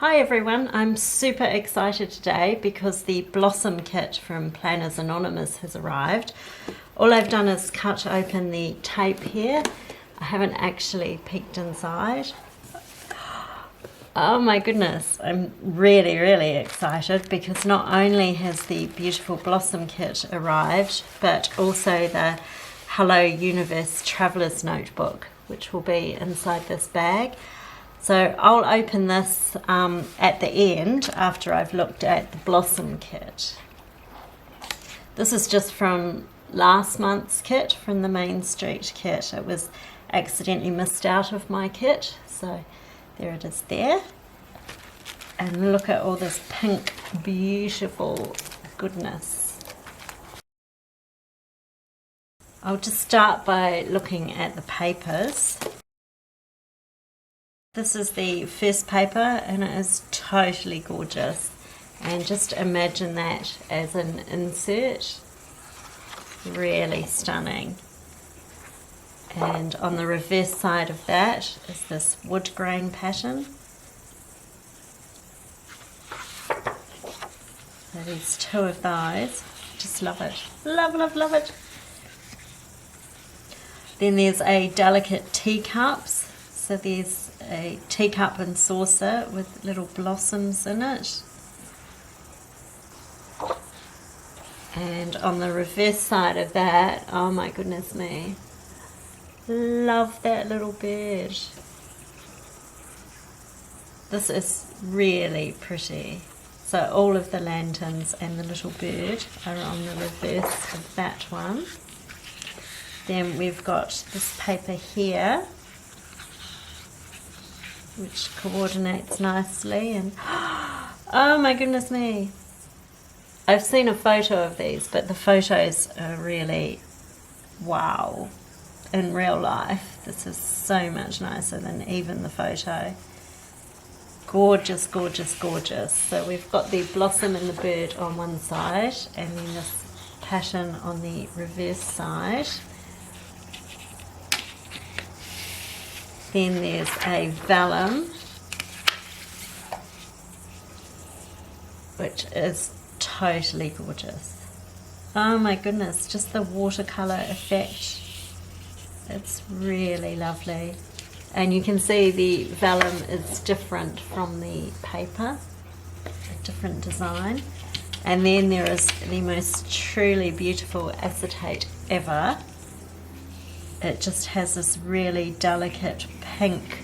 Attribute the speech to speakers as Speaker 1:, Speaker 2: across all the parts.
Speaker 1: Hi everyone, I'm super excited today because the Blossom kit from Planners Anonymous has arrived. All I've done is cut open the tape here. I haven't actually peeked inside. Oh my goodness, I'm really excited because not only has the beautiful Blossom kit arrived, but also the Hello Universe Traveller's Notebook, which will be inside this bag. So I'll open this at the end after I've looked at the Blossom kit. This is just from last month's kit, from the Main Street kit. It was accidentally missed out of my kit, so there it is there. And look at all this pink, beautiful goodness. I'll just start by looking at the papers. This is the first paper and it is totally gorgeous. And just imagine that as an insert. Really stunning. And on the reverse side of that is this wood grain pattern. So there's two of those. Just love it. Love it. Then there's a delicate teacups. So there's a teacup and saucer with little blossoms in it. And on the reverse side of that, oh my goodness me, love that little bird. This is really pretty. So all of the lanterns and the little bird are on the reverse of that one. Then we've got this paper here, which coordinates nicely, and oh my goodness me. I've seen a photo of these, but the photos are really wow. In real life, this is so much nicer than even the photo. Gorgeous. So we've got the blossom and the bird on one side, and then this pattern on the reverse side. Then there's a vellum, which is totally gorgeous. Oh my goodness, just the watercolour effect. It's really lovely. And you can see the vellum is different from the paper, a different design. And then there is the most truly beautiful acetate ever. It just has this really delicate pink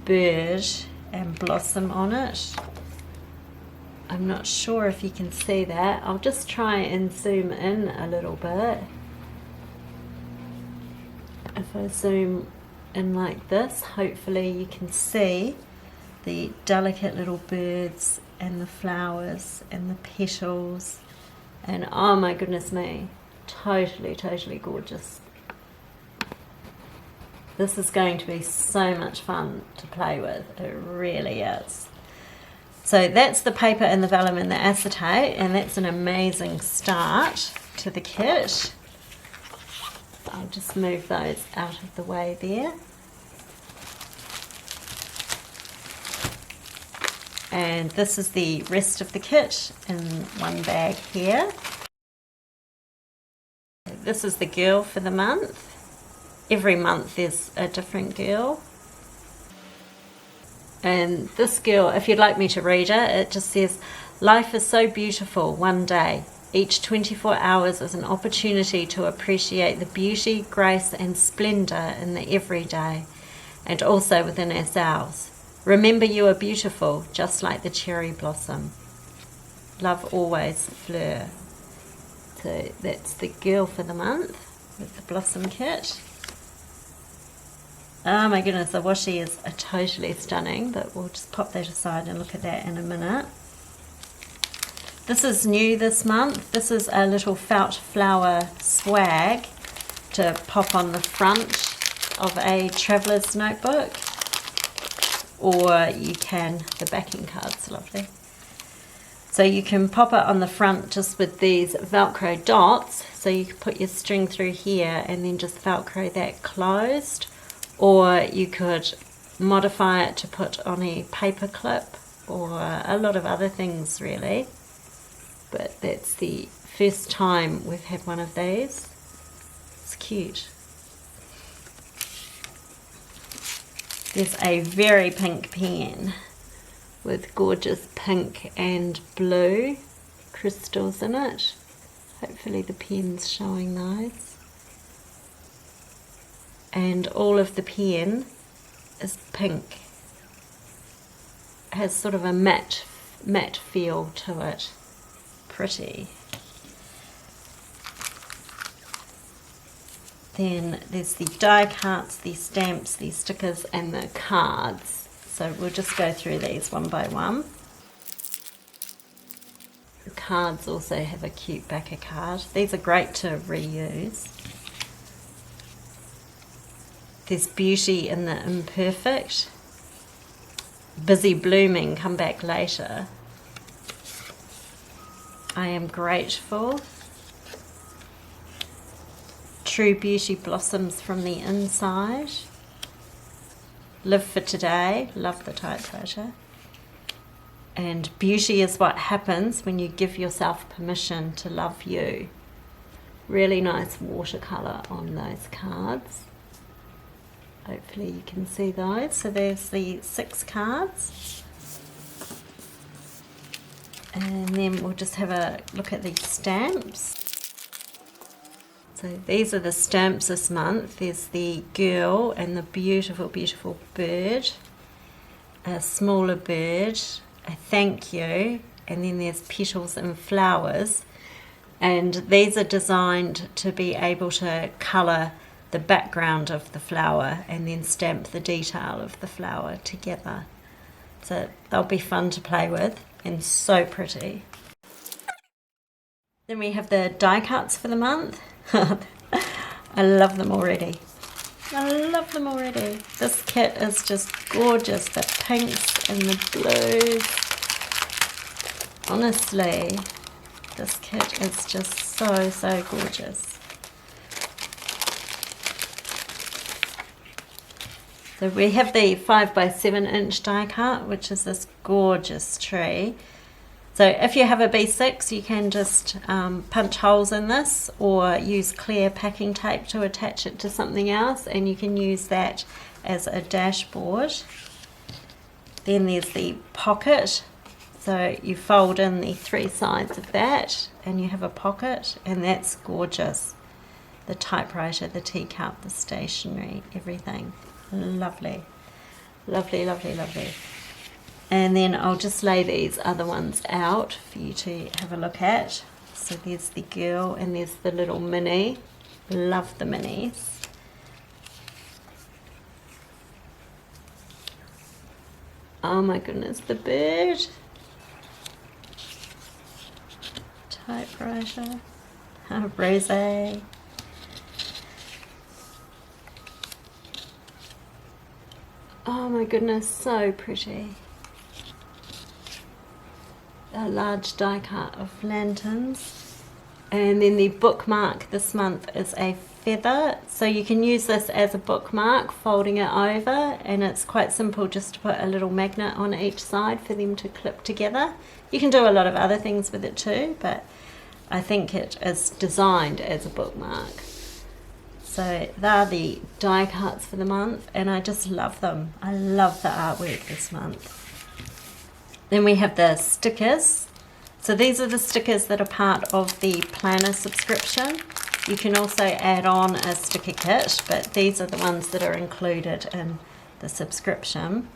Speaker 1: bird and blossom on it. I'm not sure if you can see that. I'll just try and zoom in a little bit. If I zoom in like this, hopefully you can see the delicate little birds and the flowers and the petals. And oh my goodness me, totally gorgeous. This is going to be so much fun to play with. It really is. So that's the paper and the vellum and the acetate, and that's an amazing start to the kit. I'll just move those out of the way there. And this is the rest of the kit in one bag here. This is the girl for the month. Every month there's a different girl. And this girl, if you'd like me to read it, it just says, "Life is so beautiful one day. Each 24 hours is an opportunity to appreciate the beauty, grace and splendour in the everyday, and also within ourselves. Remember you are beautiful, just like the cherry blossom. Love always, Fleur." So that's the girl for the month with the Blossom kit. Oh my goodness, the washi is totally stunning, but we'll just pop that aside and look at that in a minute. This is new this month. This is a little felt flower swag to pop on the front of a traveller's notebook. Or you can, the backing card's lovely. So you can pop it on the front just with these Velcro dots. So you can put your string through here and then just Velcro that closed. Or you could modify it to put on a paper clip or a lot of other things really. But that's the first time we've had one of these. It's cute. There's a very pink pen with gorgeous pink and blue crystals in it. Hopefully the pen's showing those. And all of the pen is pink. It has sort of a matte feel to it. Pretty. Then there's the die cuts, the stamps, the stickers and the cards. So we'll just go through these one by one. The cards also have a cute backer card. These are great to reuse. There's beauty in the imperfect. Busy blooming, come back later. I am grateful. True beauty blossoms from the inside. Live for today. Love the typewriter. And beauty is what happens when you give yourself permission to love you. Really nice watercolour on those cards. Hopefully you can see those. So there's the 6 cards. And then we'll just have a look at these stamps. So these are the stamps this month. There's the girl and the beautiful, beautiful bird. A smaller bird. A thank you. And then there's petals and flowers. And these are designed to be able to colour the background of the flower and then stamp the detail of the flower together. So they'll be fun to play with and so pretty. Then we have the die cuts for the month. I love them already. I love them already. This kit is just gorgeous. The pinks and the blues. Honestly, this kit is just so, so gorgeous. So we have the 5x7 inch die cut, which is this gorgeous tree. So if you have a B6, you can just punch holes in this or use clear packing tape to attach it to something else, and you can use that as a dashboard. Then there's the pocket. So you fold in the 3 sides of that and you have a pocket, and that's gorgeous. The typewriter, the teacup, the stationery, everything. Lovely. Lovely, lovely, lovely. And then I'll just lay these other ones out for you to have a look at. So there's the girl and there's the little mini. Love the minis. Oh my goodness, the bird. Typewriter. Rosé. Oh my goodness, so pretty. A large die cut of lanterns. And then the bookmark this month is a feather. So you can use this as a bookmark, folding it over, and it's quite simple just to put a little magnet on each side for them to clip together. You can do a lot of other things with it too, but I think it is designed as a bookmark. So they're the die cuts for the month, and I just love them. I love the artwork this month. Then we have the stickers. So these are the stickers that are part of the planner subscription. You can also add on a sticker kit, but these are the ones that are included in the subscription.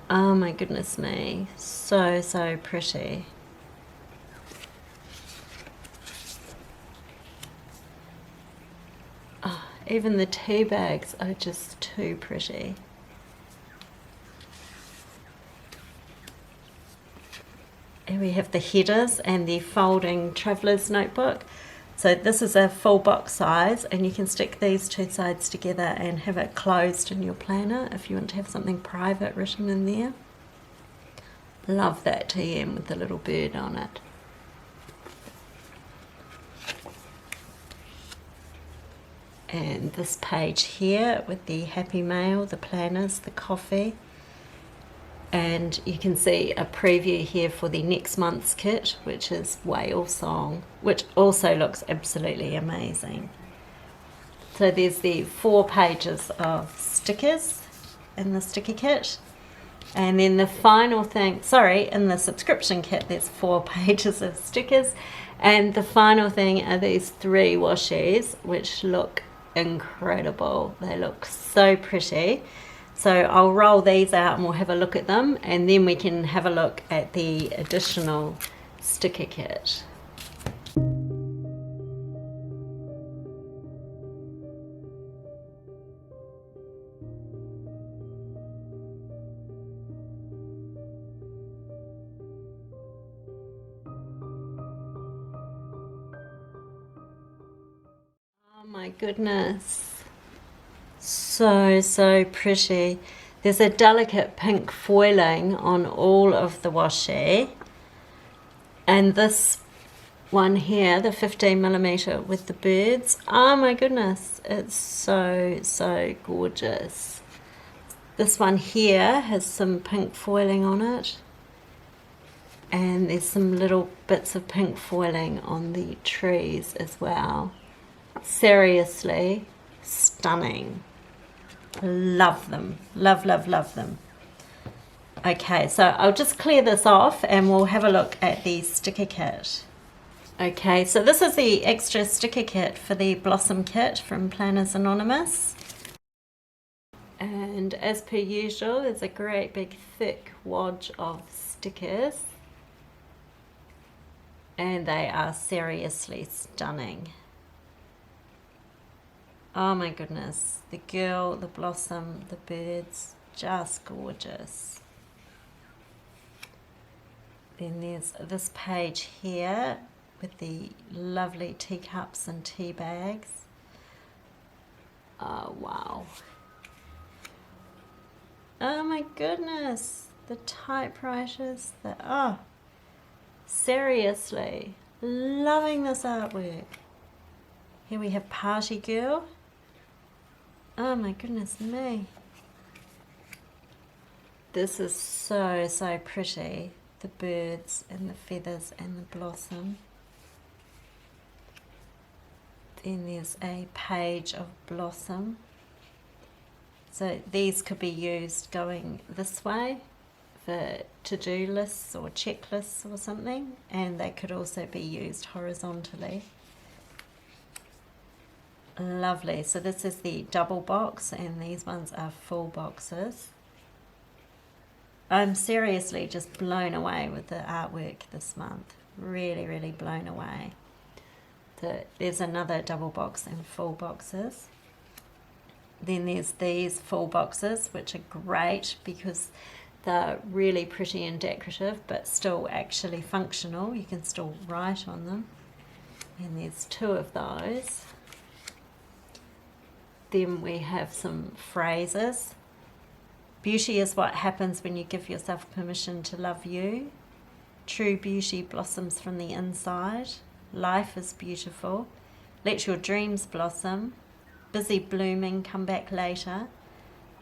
Speaker 1: Oh my goodness me, so, so pretty. Oh, even the tea bags are just too pretty. And we have the headers and the folding traveller's notebook. So this is a full box size, and you can stick these 2 sides together and have it closed in your planner if you want to have something private written in there. Love that TM with the little bird on it. And this page here with the happy mail, the planners, the coffee. And you can see a preview here for the next month's kit, which is Whale Song, which also looks absolutely amazing. So there's the 4 pages of stickers in the sticker kit. And then the final thing, in the subscription kit, there's 4 pages of stickers. And the final thing are these 3 washies, which look incredible. They look so pretty. So I'll roll these out and we'll have a look at them, and then we can have a look at the additional sticker kit. Oh my goodness. So pretty. There's a delicate pink foiling on all of the washi, and this one here, the 15mm with the birds, oh my goodness, it's so gorgeous. This one here has some pink foiling on it, and there's some little bits of pink foiling on the trees as well. Seriously stunning. Love them. Love them. Okay, so I'll just clear this off and we'll have a look at the sticker kit. Okay, so this is the extra sticker kit for the Blossom kit from Planners Anonymous. And as per usual, there's a great big thick wad of stickers. And they are seriously stunning. Oh my goodness, the girl, the blossom, the birds, just gorgeous. Then there's this page here with the lovely teacups and tea bags. Oh wow. Oh my goodness, the typewriters, seriously, loving this artwork. Here we have Party Girl. Oh my goodness me. This is so pretty. The birds and the feathers and the blossom. Then there's a page of blossom. So these could be used going this way for to-do lists or checklists or something, and they could also be used horizontally. Lovely. So this is the double box, and these ones are full boxes. I'm seriously just blown away with the artwork this month. Really blown away. So there's another double box and full boxes. Then there's these full boxes, which are great because they're really pretty and decorative, but still actually functional. You can still write on them. And there's 2 of those. Then we have some phrases. Beauty is what happens when you give yourself permission to love you. True beauty blossoms from the inside. Life is beautiful. Let your dreams blossom. Busy blooming, come back later.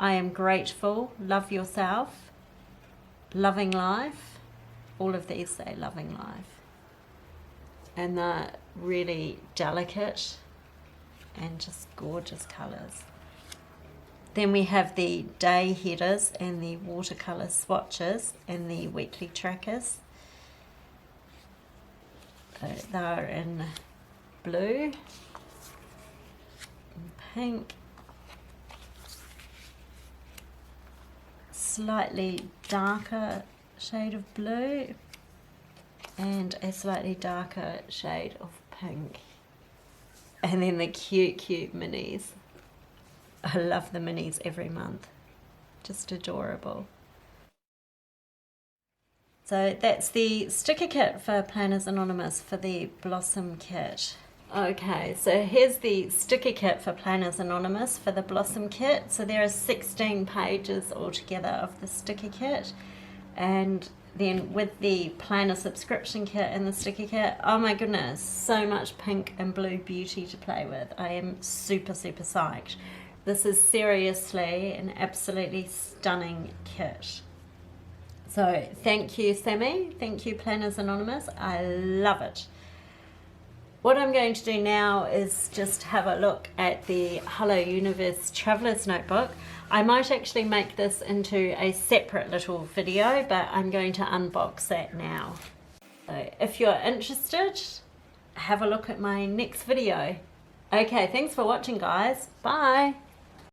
Speaker 1: I am grateful. Love yourself. Loving life. All of these say loving life. And they're really delicate and just gorgeous colours. Then we have the day headers and the watercolour swatches and the weekly trackers. They're in blue, and pink, slightly darker shade of blue, and a slightly darker shade of pink. And then the cute minis. I love the minis every month. Just adorable. So that's the sticker kit for Planners Anonymous for the Blossom kit. Okay, so here's the sticker kit for Planners Anonymous for the Blossom kit. So there are 16 pages altogether of the sticker kit. And then with the planner subscription kit and the sticker kit, oh my goodness, so much pink and blue beauty to play with. I am super psyched. This is seriously an absolutely stunning kit. So thank you, Sammy. Thank you, Planners Anonymous. I love it. What I'm going to do now is just have a look at the Hello Universe Traveler's Notebook. I might actually make this into a separate little video, but I'm going to unbox that now. So if you're interested, have a look at my next video. Okay, thanks for watching, guys. Bye.